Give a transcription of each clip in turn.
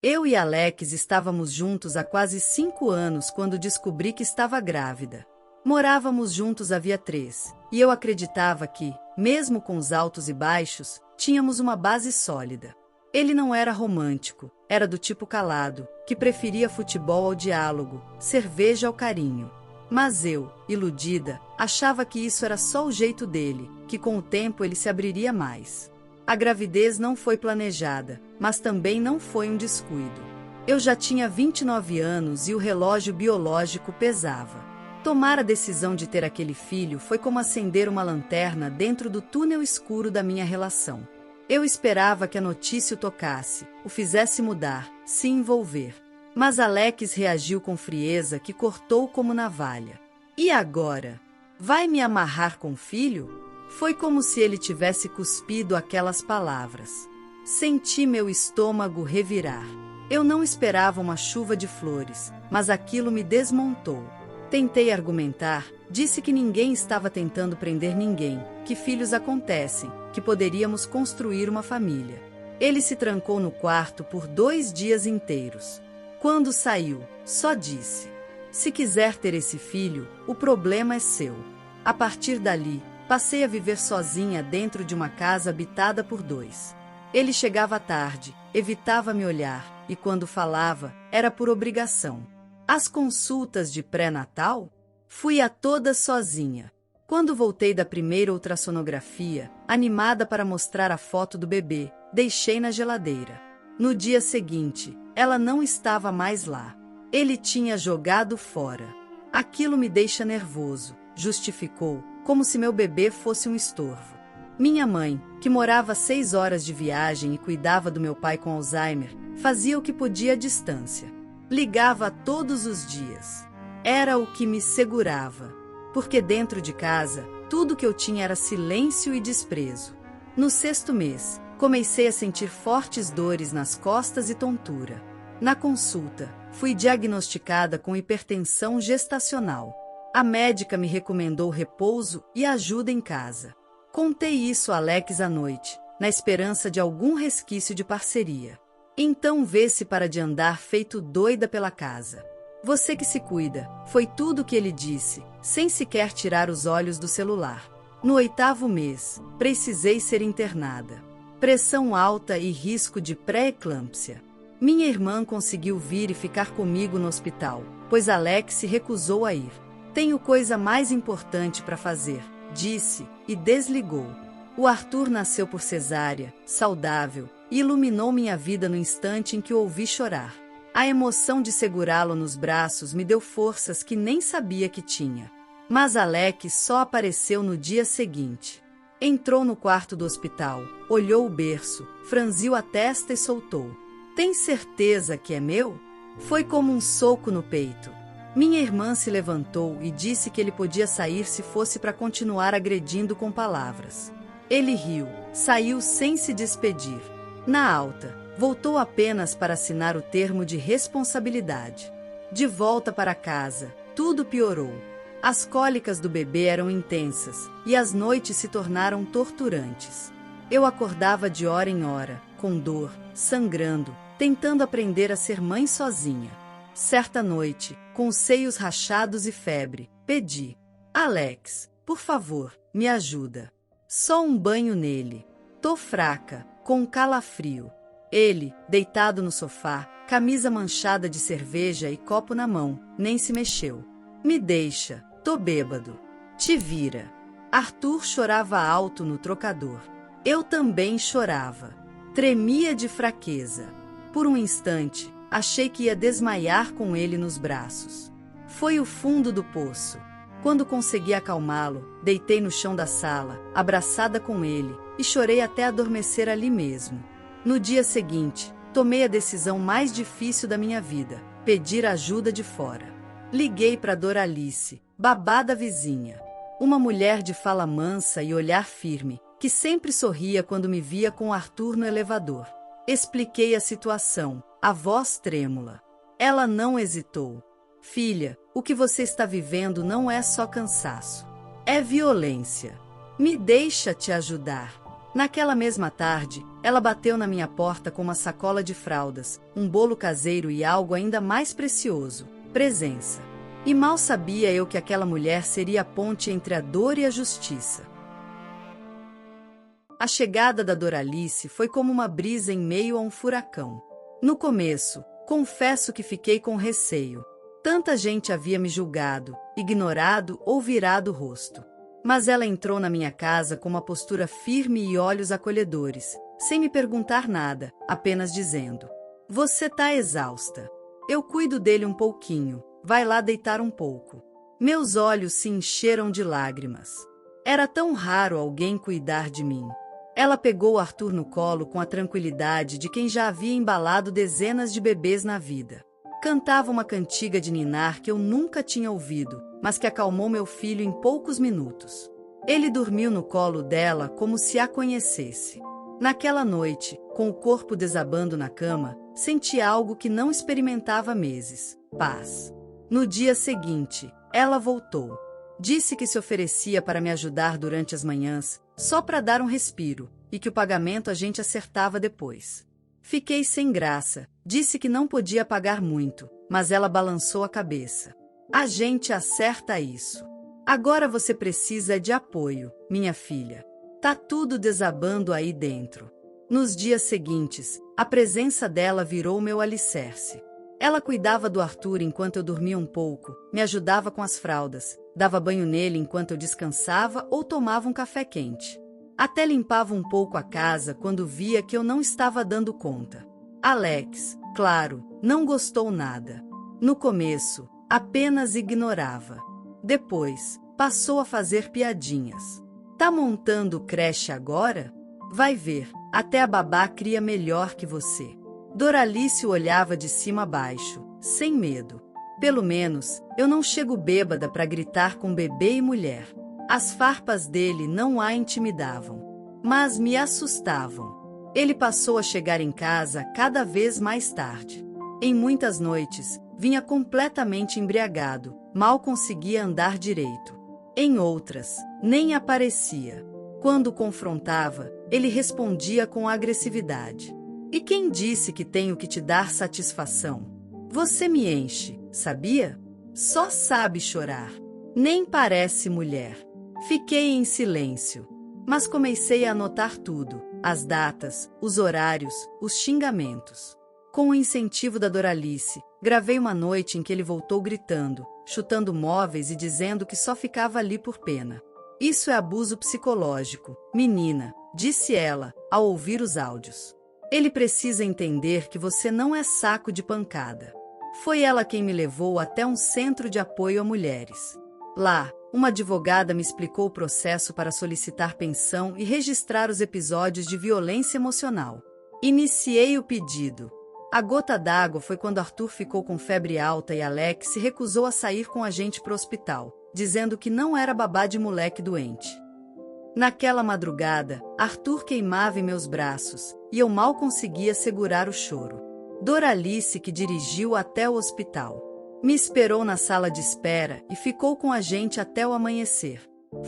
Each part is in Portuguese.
Eu e Alex estávamos juntos há quase 5 anos quando descobri que estava grávida. Morávamos juntos havia 3, e eu acreditava que, mesmo com os altos e baixos, tínhamos uma base sólida. Ele não era romântico, era do tipo calado, que preferia futebol ao diálogo, cerveja ao carinho. Mas eu, iludida, achava que isso era só o jeito dele, que com o tempo ele se abriria mais. A gravidez não foi planejada, mas também não foi um descuido. Eu já tinha 29 anos e o relógio biológico pesava. Tomar a decisão de ter aquele filho foi como acender uma lanterna dentro do túnel escuro da minha relação. Eu esperava que a notícia o tocasse, o fizesse mudar, se envolver. Mas Alex reagiu com frieza que cortou como navalha. E agora? Vai me amarrar com o filho? Foi como se ele tivesse cuspido aquelas palavras. Senti meu estômago revirar. Eu não esperava uma chuva de flores, mas aquilo me desmontou. Tentei argumentar, disse que ninguém estava tentando prender ninguém, que filhos acontecem, que poderíamos construir uma família. Ele se trancou no quarto por 2 dias inteiros. Quando saiu, só disse: "Se quiser ter esse filho, o problema é seu." A partir dali, passei a viver sozinha dentro de uma casa habitada por 2. Ele chegava tarde, evitava me olhar, e quando falava, era por obrigação. As consultas de pré-natal? Fui a todas sozinha. Quando voltei da primeira ultrassonografia, animada para mostrar a foto do bebê, deixei na geladeira. No dia seguinte, ela não estava mais lá. Ele tinha jogado fora. "Aquilo me deixa nervoso", justificou, como se meu bebê fosse um estorvo. Minha mãe, que morava 6 horas de viagem e cuidava do meu pai com Alzheimer, fazia o que podia à distância. Ligava todos os dias. Era o que me segurava. Porque dentro de casa, tudo que eu tinha era silêncio e desprezo. No 6º mês, comecei a sentir fortes dores nas costas e tontura. Na consulta, fui diagnosticada com hipertensão gestacional. A médica me recomendou repouso e ajuda em casa. Contei isso a Alex à noite, na esperança de algum resquício de parceria. Então vê-se para de andar feito doida pela casa. "Você que se cuida", foi tudo o que ele disse, sem sequer tirar os olhos do celular. No 8º mês, precisei ser internada. Pressão alta e risco de pré-eclâmpsia. Minha irmã conseguiu vir e ficar comigo no hospital, pois Alex se recusou a ir. "Tenho coisa mais importante para fazer", disse, e desligou. O Arthur nasceu por cesárea, saudável, e iluminou minha vida no instante em que o ouvi chorar. A emoção de segurá-lo nos braços me deu forças que nem sabia que tinha. Mas Alex só apareceu no dia seguinte. Entrou no quarto do hospital, olhou o berço, franziu a testa e soltou: "Tem certeza que é meu?" Foi como um soco no peito. Minha irmã se levantou e disse que ele podia sair se fosse para continuar agredindo com palavras. Ele riu, saiu sem se despedir. Na alta, voltou apenas para assinar o termo de responsabilidade. De volta para casa, tudo piorou. As cólicas do bebê eram intensas, e as noites se tornaram torturantes. Eu acordava de hora em hora, com dor, sangrando, tentando aprender a ser mãe sozinha. Certa noite, com os seios rachados e febre, pedi: "Alex, por favor, me ajuda. Só um banho nele. Tô fraca, com um calafrio." Ele, deitado no sofá, camisa manchada de cerveja e copo na mão, nem se mexeu. "Me deixa, tô bêbado." "Te vira." Arthur chorava alto no trocador. Eu também chorava. Tremia de fraqueza. Por um instante, achei que ia desmaiar com ele nos braços. Foi o fundo do poço. Quando consegui acalmá-lo, deitei no chão da sala, abraçada com ele, e chorei até adormecer ali mesmo. No dia seguinte, tomei a decisão mais difícil da minha vida: pedir ajuda de fora. Liguei para Doralice, babá da vizinha. Uma mulher de fala mansa e olhar firme, que sempre sorria quando me via com Arthur no elevador. Expliquei a situação, a voz trêmula. Ela não hesitou. "Filha, o que você está vivendo não é só cansaço. É violência. Me deixa te ajudar." Naquela mesma tarde, ela bateu na minha porta com uma sacola de fraldas, um bolo caseiro e algo ainda mais precioso: presença. E mal sabia eu que aquela mulher seria a ponte entre a dor e a justiça. A chegada da Doralice foi como uma brisa em meio a um furacão. No começo, confesso que fiquei com receio. Tanta gente havia me julgado, ignorado ou virado o rosto. Mas ela entrou na minha casa com uma postura firme e olhos acolhedores, sem me perguntar nada, apenas dizendo: "Você tá exausta. Eu cuido dele um pouquinho, vai lá deitar um pouco." Meus olhos se encheram de lágrimas. Era tão raro alguém cuidar de mim. Ela pegou Arthur no colo com a tranquilidade de quem já havia embalado dezenas de bebês na vida. Cantava uma cantiga de ninar que eu nunca tinha ouvido, mas que acalmou meu filho em poucos minutos. Ele dormiu no colo dela como se a conhecesse. Naquela noite, com o corpo desabando na cama, senti algo que não experimentava há meses: paz. No dia seguinte, ela voltou. Disse que se oferecia para me ajudar durante as manhãs, só para dar um respiro, e que o pagamento a gente acertava depois. Fiquei sem graça, disse que não podia pagar muito, mas ela balançou a cabeça. A gente acerta isso. Agora você precisa de apoio, minha filha. Tá tudo desabando aí dentro. Nos dias seguintes, a presença dela virou meu alicerce. Ela cuidava do Arthur enquanto eu dormia um pouco, me ajudava com as fraldas, dava banho nele enquanto eu descansava ou tomava um café quente. Até limpava um pouco a casa quando via que eu não estava dando conta. Alex, claro, não gostou nada. No começo, apenas ignorava. Depois, passou a fazer piadinhas. Tá montando creche agora? Vai ver, até a babá cria melhor que você. Doralice o olhava de cima a baixo, sem medo. Pelo menos, eu não chego bêbada para gritar com bebê e mulher. As farpas dele não a intimidavam, mas me assustavam. Ele passou a chegar em casa cada vez mais tarde. Em muitas noites, vinha completamente embriagado, mal conseguia andar direito. Em outras, nem aparecia. Quando confrontava, ele respondia com agressividade. E quem disse que tenho que te dar satisfação? Você me enche, sabia? Só sabe chorar. Nem parece mulher. Fiquei em silêncio, mas comecei a anotar tudo: as datas, os horários, os xingamentos. Com o incentivo da Doralice, gravei uma noite em que ele voltou gritando, chutando móveis e dizendo que só ficava ali por pena. Isso é abuso psicológico, menina, disse ela, ao ouvir os áudios. Ele precisa entender que você não é saco de pancada. Foi ela quem me levou até um centro de apoio a mulheres. Lá, uma advogada me explicou o processo para solicitar pensão e registrar os episódios de violência emocional. Iniciei o pedido. A gota d'água foi quando Arthur ficou com febre alta e Alex se recusou a sair com a gente para o hospital, dizendo que não era babá de moleque doente. Naquela madrugada, Arthur queimava em meus braços, e eu mal conseguia segurar o choro. Doralice que dirigiu até o hospital. Me esperou na sala de espera e ficou com a gente até o amanhecer.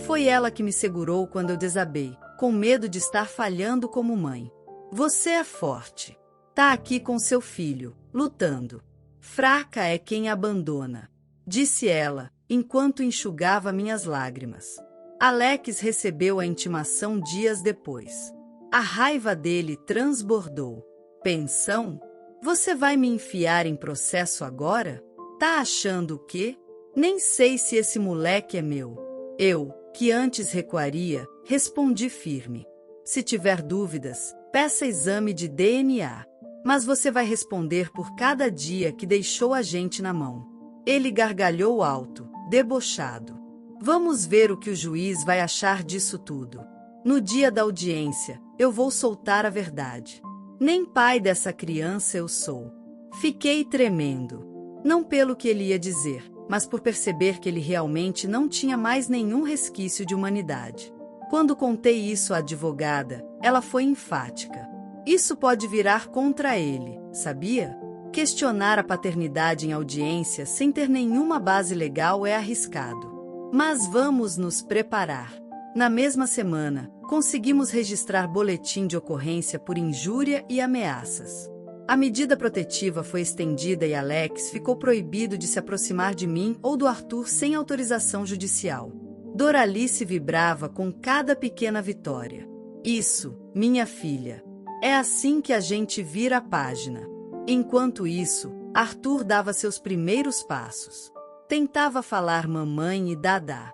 Foi ela que me segurou quando eu desabei, com medo de estar falhando como mãe. Você é forte. Tá aqui com seu filho, lutando. Fraca é quem abandona, disse ela, enquanto enxugava minhas lágrimas. Alex recebeu a intimação dias depois. A raiva dele transbordou. Pensão? Você vai me enfiar em processo agora? Tá achando o quê? Nem sei se esse moleque é meu. Eu, que antes recuaria, respondi firme. Se tiver dúvidas, peça exame de DNA. Mas você vai responder por cada dia que deixou a gente na mão. Ele gargalhou alto, debochado. Vamos ver o que o juiz vai achar disso tudo. No dia da audiência, eu vou soltar a verdade. Nem pai dessa criança eu sou. Fiquei tremendo. Não pelo que ele ia dizer, mas por perceber que ele realmente não tinha mais nenhum resquício de humanidade. Quando contei isso à advogada, ela foi enfática. Isso pode virar contra ele, sabia? Questionar a paternidade em audiência sem ter nenhuma base legal é arriscado. Mas vamos nos preparar. Na mesma semana, conseguimos registrar boletim de ocorrência por injúria e ameaças. A medida protetiva foi estendida e Alex ficou proibido de se aproximar de mim ou do Arthur sem autorização judicial. Doralice vibrava com cada pequena vitória. Isso, minha filha. É assim que a gente vira a página. Enquanto isso, Arthur dava seus primeiros passos. Tentava falar mamãe e dadá.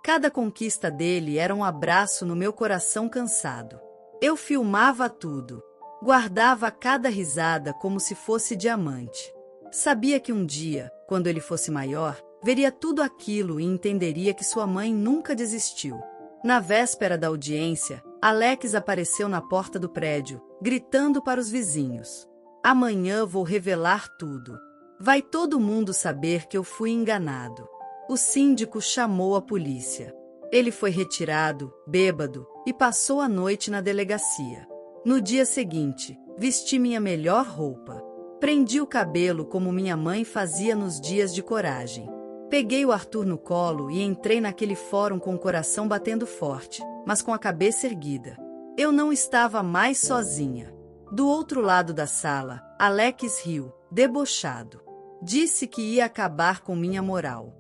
Cada conquista dele era um abraço no meu coração cansado. Eu filmava tudo. Guardava cada risada como se fosse diamante. Sabia que um dia, quando ele fosse maior, veria tudo aquilo e entenderia que sua mãe nunca desistiu. Na véspera da audiência, Alex apareceu na porta do prédio, gritando para os vizinhos: "Amanhã vou revelar tudo. Vai todo mundo saber que eu fui enganado." O síndico chamou a polícia. Ele foi retirado, bêbado, e passou a noite na delegacia. No dia seguinte, vesti minha melhor roupa. Prendi o cabelo como minha mãe fazia nos dias de coragem. Peguei o Arthur no colo e entrei naquele fórum com o coração batendo forte, mas com a cabeça erguida. Eu não estava mais sozinha. Do outro lado da sala, Alex riu, debochado. Disse que ia acabar com minha moral.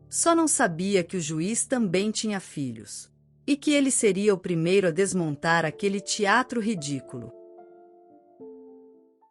Só não sabia que o juiz também tinha filhos. E que ele seria o primeiro a desmontar aquele teatro ridículo.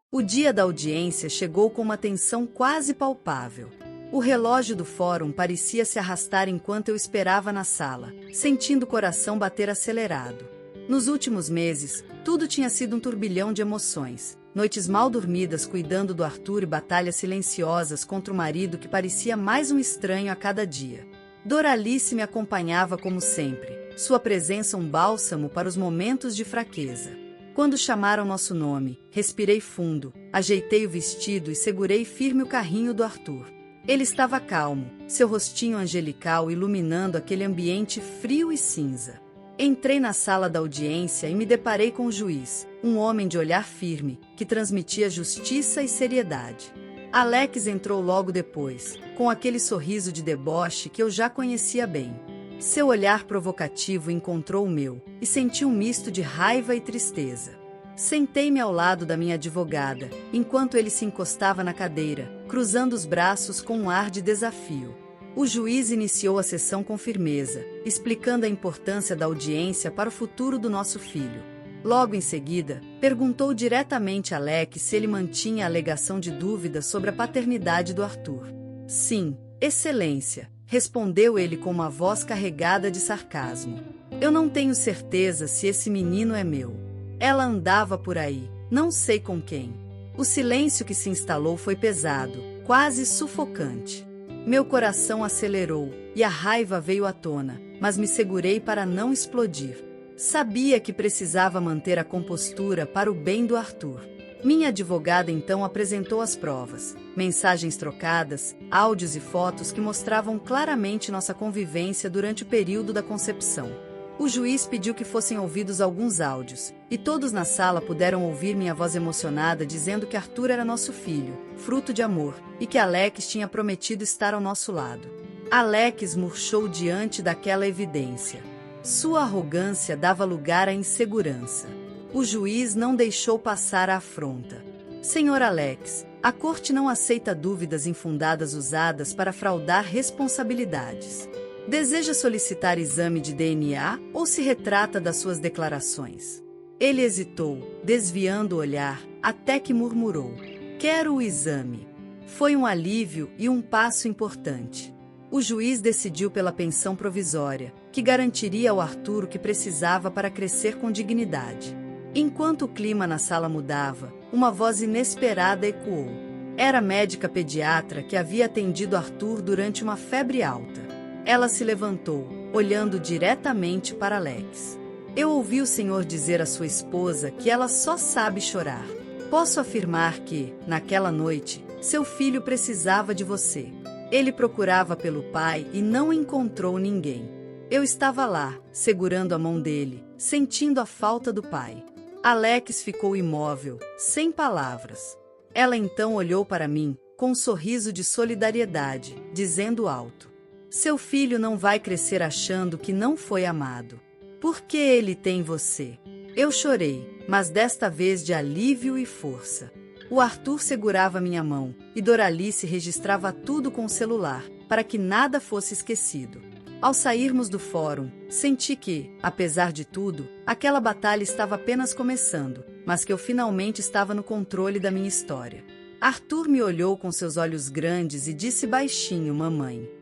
O dia da audiência chegou com uma tensão quase palpável. O relógio do fórum parecia se arrastar enquanto eu esperava na sala, sentindo o coração bater acelerado. Nos últimos meses, tudo tinha sido um turbilhão de emoções. Noites mal dormidas cuidando do Arthur e batalhas silenciosas contra o marido que parecia mais um estranho a cada dia. Doralice me acompanhava como sempre, sua presença um bálsamo para os momentos de fraqueza. Quando chamaram nosso nome, respirei fundo, ajeitei o vestido e segurei firme o carrinho do Arthur. Ele estava calmo, seu rostinho angelical iluminando aquele ambiente frio e cinza. Entrei na sala da audiência e me deparei com o juiz, um homem de olhar firme, que transmitia justiça e seriedade. Alex entrou logo depois, com aquele sorriso de deboche que eu já conhecia bem. Seu olhar provocativo encontrou o meu, e senti um misto de raiva e tristeza. Sentei-me ao lado da minha advogada, enquanto ele se encostava na cadeira, cruzando os braços com um ar de desafio. O juiz iniciou a sessão com firmeza, explicando a importância da audiência para o futuro do nosso filho. Logo em seguida, perguntou diretamente a Alex se ele mantinha a alegação de dúvida sobre a paternidade do Arthur. "Sim, Excelência", respondeu ele com uma voz carregada de sarcasmo. "Eu não tenho certeza se esse menino é meu. Ela andava por aí, não sei com quem." O silêncio que se instalou foi pesado, quase sufocante. Meu coração acelerou, e a raiva veio à tona, mas me segurei para não explodir. Sabia que precisava manter a compostura para o bem do Arthur. Minha advogada então apresentou as provas, mensagens trocadas, áudios e fotos que mostravam claramente nossa convivência durante o período da concepção. O juiz pediu que fossem ouvidos alguns áudios, e todos na sala puderam ouvir minha voz emocionada dizendo que Arthur era nosso filho, fruto de amor, e que Alex tinha prometido estar ao nosso lado. Alex murchou diante daquela evidência. Sua arrogância dava lugar à insegurança. O juiz não deixou passar a afronta. "Senhor Alex, a corte não aceita dúvidas infundadas usadas para fraudar responsabilidades. Deseja solicitar exame de DNA ou se retrata das suas declarações?" Ele hesitou, desviando o olhar, até que murmurou: "Quero o exame." Foi um alívio e um passo importante. O juiz decidiu pela pensão provisória, que garantiria ao Arthur o que precisava para crescer com dignidade. Enquanto o clima na sala mudava, uma voz inesperada ecoou. Era a médica pediatra que havia atendido Arthur durante uma febre alta. Ela se levantou, olhando diretamente para Alex. "Eu ouvi o senhor dizer à sua esposa que ela só sabe chorar. Posso afirmar que, naquela noite, seu filho precisava de você. Ele procurava pelo pai e não encontrou ninguém. Eu estava lá, segurando a mão dele, sentindo a falta do pai." Alex ficou imóvel, sem palavras. Ela então olhou para mim, com um sorriso de solidariedade, dizendo alto: Seu filho não vai crescer achando que não foi amado. Porque ele tem você. Eu chorei, mas desta vez de alívio e força. O Arthur segurava minha mão, e Doralice registrava tudo com o celular, para que nada fosse esquecido. Ao sairmos do fórum, senti que, apesar de tudo, aquela batalha estava apenas começando, mas que eu finalmente estava no controle da minha história. Arthur me olhou com seus olhos grandes e disse baixinho, mamãe.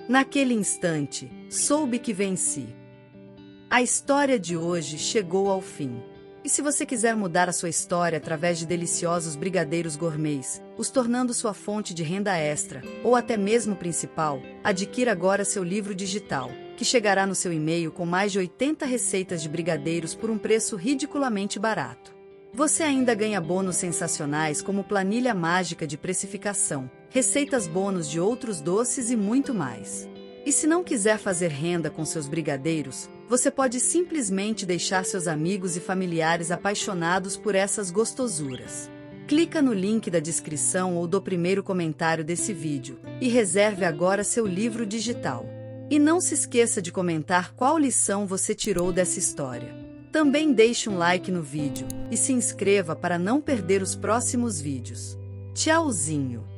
Naquele instante, soube que venci. A história de hoje chegou ao fim. E se você quiser mudar a sua história através de deliciosos brigadeiros gourmets, os tornando sua fonte de renda extra, ou até mesmo principal, adquira agora seu livro digital, que chegará no seu e-mail com mais de 80 receitas de brigadeiros por um preço ridiculamente barato. Você ainda ganha bônus sensacionais como planilha mágica de precificação, receitas bônus de outros doces e muito mais. E se não quiser fazer renda com seus brigadeiros, você pode simplesmente deixar seus amigos e familiares apaixonados por essas gostosuras. Clica no link da descrição ou do primeiro comentário desse vídeo e reserve agora seu livro digital. E não se esqueça de comentar qual lição você tirou dessa história. Também deixe um like no vídeo e se inscreva para não perder os próximos vídeos. Tchauzinho!